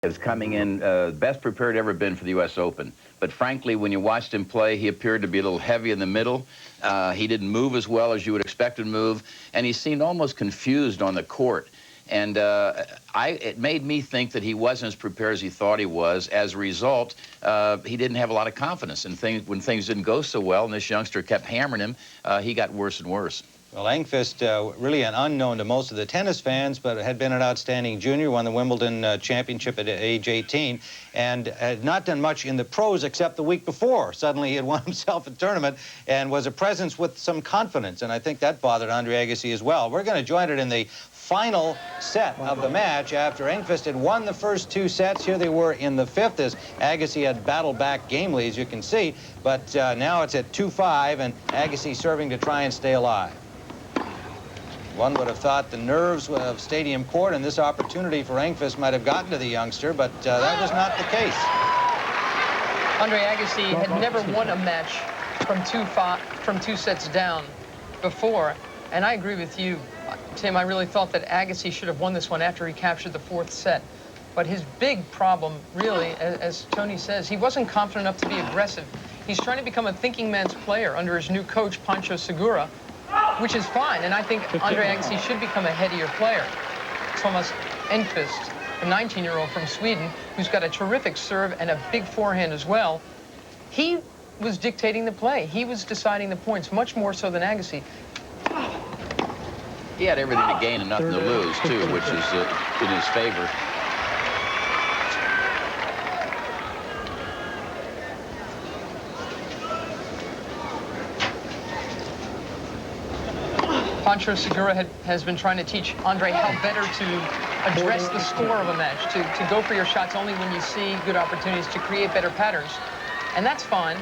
is coming in best prepared ever been for the U.S. Open. But frankly, when you watched him play, he appeared to be a little heavy in the middle. He didn't move as well as you would expect him to move, and he seemed almost confused on the court. And it made me think that he wasn't as prepared as he thought he was. As a result, he didn't have a lot of confidence. And when things didn't go so well, and this youngster kept hammering him, he got worse and worse. Well, Engqvist, really an unknown to most of the tennis fans, but had been an outstanding junior, won the Wimbledon championship at age 18, and had not done much in the pros except the week before. Suddenly he had won himself a tournament and was a presence with some confidence, and I think that bothered Andre Agassi as well. We're going to join it in the final set of the match after Engqvist had won the first two sets. Here they were in the fifth as Agassi had battled back gamely, as you can see, but now it's at 2-5, and Agassi serving to try and stay alive. One would have thought the nerves of Stadium Court and this opportunity for Engqvist might have gotten to the youngster, but that was not the case. Andre Agassi had never won a match from two sets down before, and I agree with you, Tim. I really thought that Agassi should have won this one after he captured the fourth set. But his big problem, really, as Tony says, he wasn't confident enough to be aggressive. He's trying to become a thinking man's player under his new coach, Pancho Segura, which is fine, and I think Andre Agassi should become a headier player. Thomas Engqvist, a 19-year-old from Sweden, who's got a terrific serve and a big forehand as well. He was dictating the play. He was deciding the points, much more so than Agassi. He had everything to gain and nothing to lose, too, which is in his favor. Pancho Segura has been trying to teach Andre how better to address the score of a match, to go for your shots only when you see good opportunities to create better patterns. And that's fine.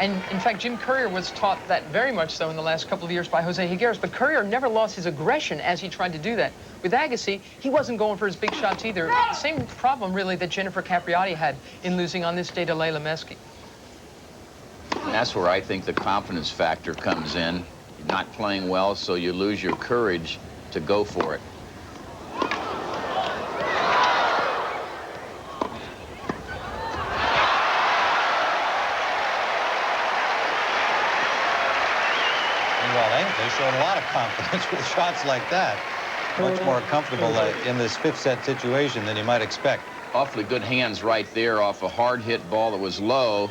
And in fact, Jim Courier was taught that very much so in the last couple of years by Jose Higueras. But Courier never lost his aggression as he tried to do that. With Agassi, he wasn't going for his big shots either. The same problem, really, that Jennifer Capriati had in losing on this day to Leila Meski. And that's where I think the confidence factor comes in. You're not playing well, so you lose your courage to go for it. They showed a lot of confidence with shots like that. Much more comfortable in this fifth set situation than you might expect. Awfully good hands right there off a hard-hit ball that was low,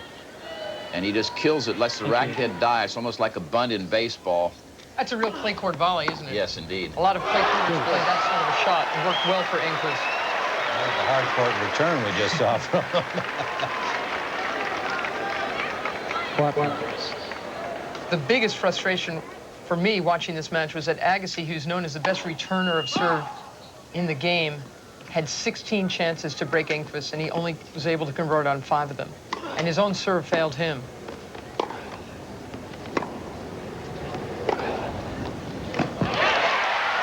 and he just kills it, lets the racket head die. It's almost like a bunt in baseball. That's a real clay court volley, isn't it? Yes, indeed. A lot of clay courters play that sort of a shot and worked well for Engqvist. That was a hard court return we just saw from him. The biggest frustration for me watching this match was that Agassi, who's known as the best returner of serve in the game, had 16 chances to break Engqvist, and he only was able to convert on 5 of them. And his own serve failed him.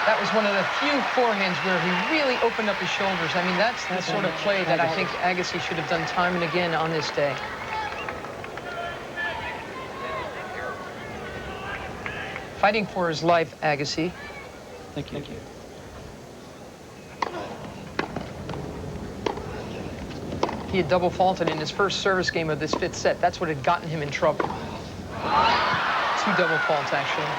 That was one of the few forehands where he really opened up his shoulders. I mean, that's the sort of play that I think Agassi should have done time and again on this day. Fighting for his life, Agassi. Thank you. He had double faulted in his first service game of this fifth set. That's what had gotten him in trouble. 2 double faults, actually.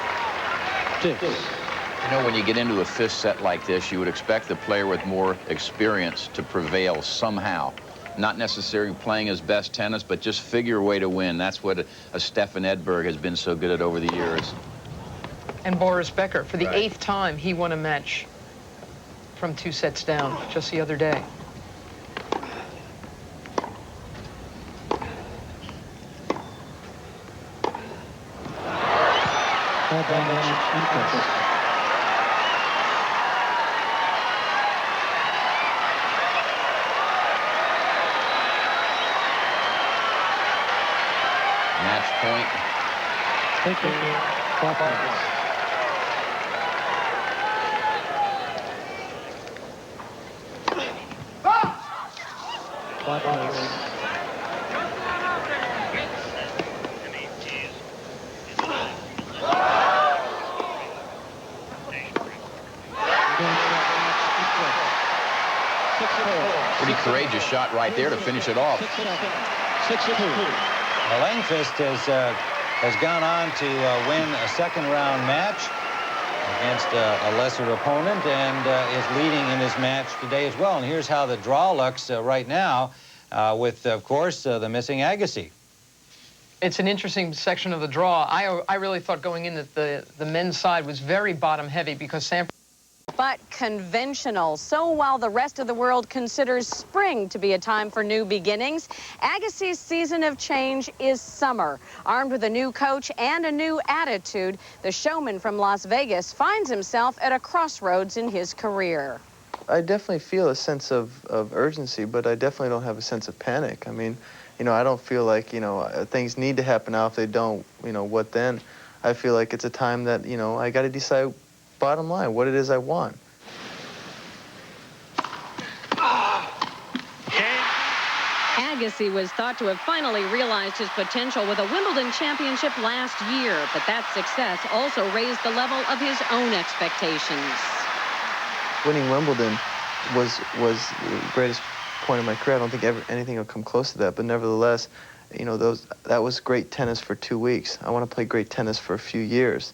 6. You know, when you get into a fifth set like this, you would expect the player with more experience to prevail somehow. Not necessarily playing his best tennis, but just figure a way to win. That's what a Stefan Edberg has been so good at over the years. And Boris Becker, for the 8th time, he won a match from 2 sets down just the other day. Match point. Thank you. Pretty courageous shot right there to finish it off. 6-2. Well, Engqvist has gone on to win a second-round match against a lesser opponent and is leading in his match today as well. And here's how the draw looks right now with, of course, the missing Agassi. It's an interesting section of the draw. I really thought going in that the men's side was very bottom-heavy because San but conventional. So while the rest of the world considers spring to be a time for new beginnings, Agassi's season of change is summer. Armed with a new coach and a new attitude, the showman from Las Vegas finds himself at a crossroads in his career. I definitely feel a sense of urgency, but I definitely don't have a sense of panic. I mean, you know, I don't feel like, you know, things need to happen now. If they don't, you know, what then? I feel like it's a time that, you know, I got to decide bottom line, what it is I want. Agassi was thought to have finally realized his potential with a Wimbledon championship last year, but that success also raised the level of his own expectations. Winning Wimbledon was the greatest point of my career. I don't think anything will come close to that, but nevertheless, you know, that was great tennis for 2 weeks. I want to play great tennis for a few years.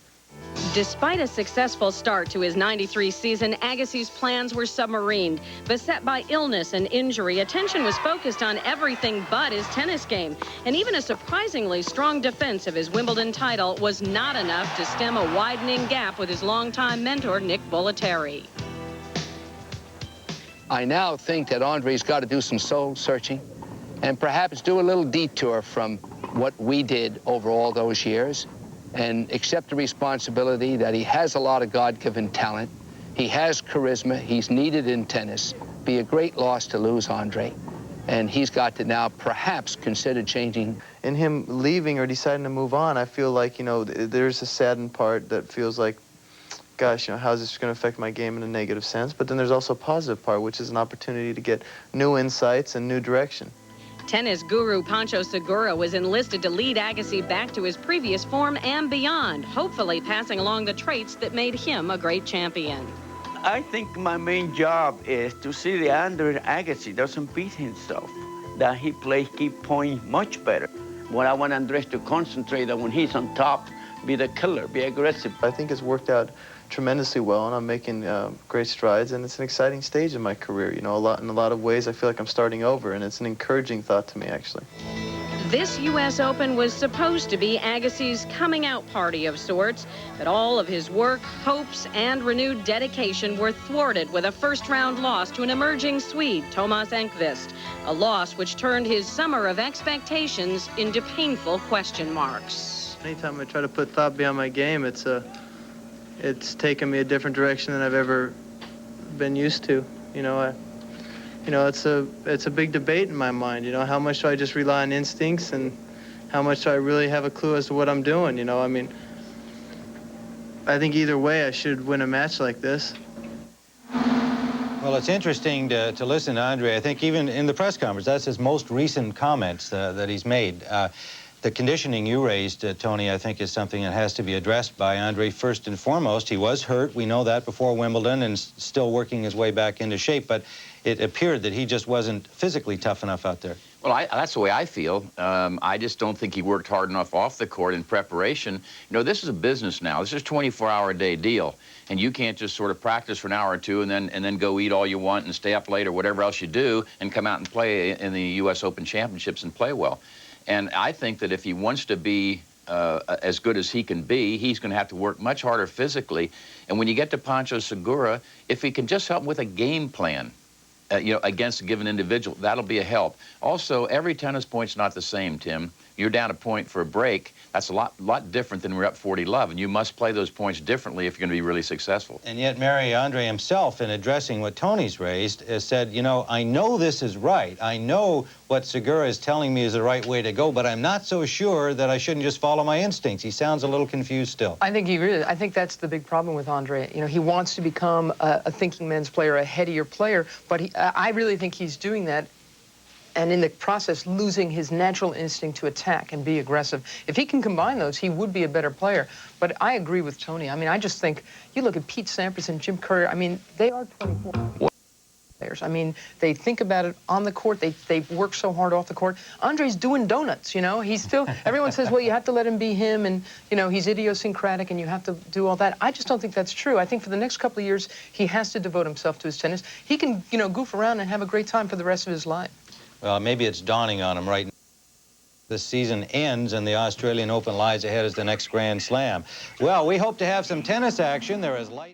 Despite a successful start to his '93 season, Agassi's plans were submarined. Beset by illness and injury, attention was focused on everything but his tennis game. And even a surprisingly strong defense of his Wimbledon title was not enough to stem a widening gap with his longtime mentor, Nick Bollettieri. I now think that Andre's got to do some soul searching and perhaps do a little detour from what we did over all those years and accept the responsibility that he has a lot of God-given talent. He has charisma. He's needed in tennis. Be a great loss to lose Andre. And he's got to now perhaps consider changing. In him leaving or deciding to move on, I feel like, you know, there's a saddened part that feels like, gosh, you know, how's this going to affect my game in a negative sense? But then there's also a positive part, which is an opportunity to get new insights and new direction. Tennis guru Pancho Segura was enlisted to lead Agassi back to his previous form and beyond, hopefully passing along the traits that made him a great champion. I think my main job is to see the Andre Agassi doesn't beat himself, that he plays key point much better. What I want Andres to concentrate on when he's on top, be the killer, be aggressive. I think it's worked out tremendously well, and I'm making great strides, and it's an exciting stage in my career. You know, in a lot of ways, I feel like I'm starting over, and it's an encouraging thought to me, actually. This U.S. Open was supposed to be Agassi's coming-out party of sorts, but all of his work, hopes, and renewed dedication were thwarted with a first-round loss to an emerging Swede, Thomas Engqvist, a loss which turned his summer of expectations into painful question marks. Anytime I try to put thought behind my game, it's taken me a different direction than I've ever been used to. You know, it's a big debate in my mind. You know, how much do I just rely on instincts, and how much do I really have a clue as to what I'm doing? You know, I mean, I think either way I should win a match like this. Well, it's interesting to listen to Andre. I think even in the press conference, that's his most recent comments that he's made. The conditioning you raised, Tony, I think is something that has to be addressed by Andre first and foremost. He was hurt. We know that before Wimbledon and still working his way back into shape. But it appeared that he just wasn't physically tough enough out there. Well, that's the way I feel. I just don't think he worked hard enough off the court in preparation. You know, this is a business now. This is a 24-hour-a-day deal. And you can't just sort of practice for an hour or two and then go eat all you want and stay up late or whatever else you do and come out and play in the U.S. Open Championships and play well. And I think that if he wants to be as good as he can be, he's going to have to work much harder physically. And when you get to Pancho Segura, if he can just help him with a game plan, you know, against a given individual, that'll be a help. Also, every tennis point's not the same, Tim. You're down a point for a break. That's a lot different than we're up 40-love, and you must play those points differently if you're going to be really successful. And yet, Mary, Andre himself, in addressing what Tony's raised, has said, you know, I know this is right. I know what Segura is telling me is the right way to go, but I'm not so sure that I shouldn't just follow my instincts. He sounds a little confused still. I think that's the big problem with Andre. You know, he wants to become a thinking men's player, a headier player, but I really think he's doing that, and in the process losing his natural instinct to attack and be aggressive. If he can combine those, he would be a better player. But I agree with Tony. I mean, I just think, you look at Pete Sampras and Jim Courier, I mean, they are 24. I mean, they think about it on the court. They work so hard off the court. Andre's doing donuts, you know. He's still, everyone says, well, you have to let him be him, and, you know, he's idiosyncratic, and you have to do all that. I just don't think that's true. I think for the next couple of years, he has to devote himself to his tennis. He can, you know, goof around and have a great time for the rest of his life. Well, maybe it's dawning on him right now. The season ends, and the Australian Open lies ahead as the next Grand Slam. Well, we hope to have some tennis action. There is light.